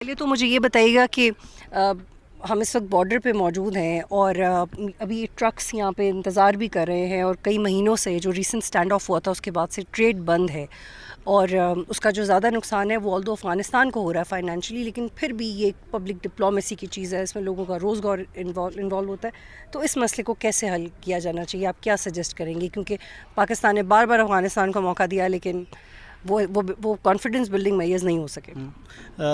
پہلے تو مجھے یہ بتائیے گا کہ ہم اس وقت بارڈر پہ موجود ہیں اور ابھی ٹرکس یہاں پہ انتظار بھی کر رہے ہیں، اور کئی مہینوں سے جو ریسنٹ اسٹینڈ آف ہوا تھا اس کے بعد سے ٹریڈ بند ہے، اور اس کا جو زیادہ نقصان ہے وہ آلدو افغانستان کو ہو رہا ہے فائنینشلی، لیکن پھر بھی یہ ایک پبلک ڈپلومیسی کی چیز ہے، اس میں لوگوں کا روزگار انوالو ہوتا ہے. تو اس مسئلے کو کیسے حل کیا جانا چاہیے؟ آپ کیا سجیسٹ کریں گے؟ کیونکہ پاکستان نے بار بار افغانستان کو موقع دیا لیکن وہ کانفیڈنس بلڈنگ میئرز نہیں ہو سکے.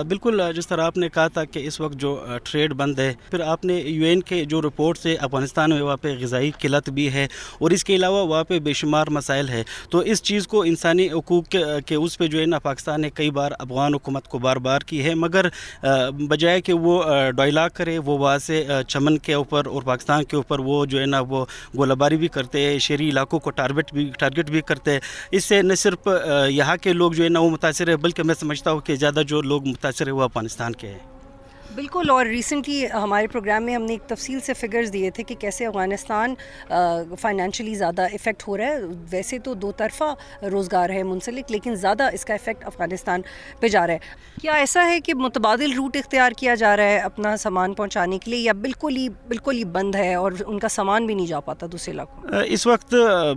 بالکل، جس طرح آپ نے کہا تھا کہ اس وقت جو ٹریڈ بند ہے، پھر آپ نے یو این کے جو رپورٹ سے افغانستان میں وہاں پہ غذائی قلت بھی ہے، اور اس کے علاوہ وہاں پہ بے شمار مسائل ہے. تو اس چیز کو انسانی حقوق کے اس پہ جو ہے نا پاکستان نے کئی بار افغان حکومت کو بار بار کی ہے، مگر بجائے کہ وہ ڈائلاگ کرے، وہ وہاں سے چمن کے اوپر اور پاکستان کے اوپر وہ جو ہے نا وہ گولہ باری بھی کرتے ہیں، شہری علاقوں کو ٹارگٹ بھی کرتے ہیں. اس سے نہ صرف یہاں کے لوگ جو ہے نا وہ متاثر ہے، بلکہ میں سمجھتا ہوں کہ زیادہ جو لوگ متاثر ہے وہ افغانستان کے ہیں. بالکل، اور ریسنٹلی ہمارے پروگرام میں ہم نے ایک تفصیل سے فگرز دیے تھے کہ کیسے افغانستان فائنینشلی زیادہ افیکٹ ہو رہا ہے. ویسے تو دو طرفہ روزگار ہے منسلک، لیکن زیادہ اس کا افیکٹ افغانستان پہ جا رہا ہے. کیا ایسا ہے کہ متبادل روٹ اختیار کیا جا رہا ہے اپنا سامان پہنچانے کے لیے، یا بالکل ہی بند ہے اور ان کا سامان بھی نہیں جا پاتا دوسرے علاقوں میں؟ اس وقت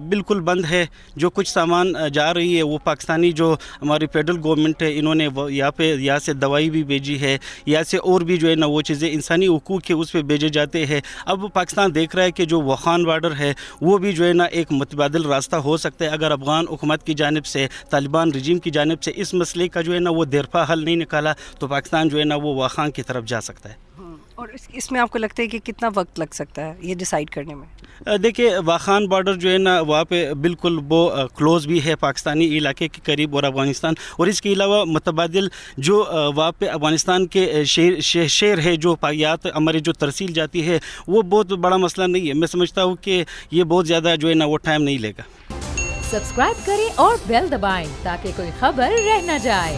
بالکل بند ہے. جو کچھ سامان جا رہی ہے وہ پاکستانی جو ہماری فیڈرل گورنمنٹ ہے، انہوں نے یہاں سے دوائی بھی بھیجی ہے، یہاں سے اور بھی جو ہے نا وہ چیزیں انسانی حقوق کے اس پہ بھیجے جاتے ہیں. اب پاکستان دیکھ رہا ہے کہ جو وخان بارڈر ہے وہ بھی جو ہے نا ایک متبادل راستہ ہو سکتا ہے اگر افغان حکومت کی جانب سے، طالبان رجیم کی جانب سے اس مسئلے کا جو ہے نا وہ دیرپا حل نہیں نکالا تو پاکستان جو ہے نا وہ وخان کی طرف جا سکتا ہے. اور اس میں آپ کو لگتا ہے کہ کتنا وقت لگ سکتا ہے یہ ڈیسائیڈ کرنے میں؟ دیکھیے، واخان بارڈر جو ہے نا وہاں پہ بالکل وہ کلوز بھی ہے پاکستانی علاقے کے قریب اور افغانستان، اور اس کے علاوہ متبادل جو وہاں پہ افغانستان کے شہر ہے جو پایات ہماری جو ترسیل جاتی ہے وہ بہت بڑا مسئلہ نہیں ہے. میں سمجھتا ہوں کہ یہ بہت زیادہ جو ہے نا وہ ٹائم نہیں لے گا. سبسکرائب کریں اور بیل دبائیں تاکہ کوئی خبر رہ نہ جائے.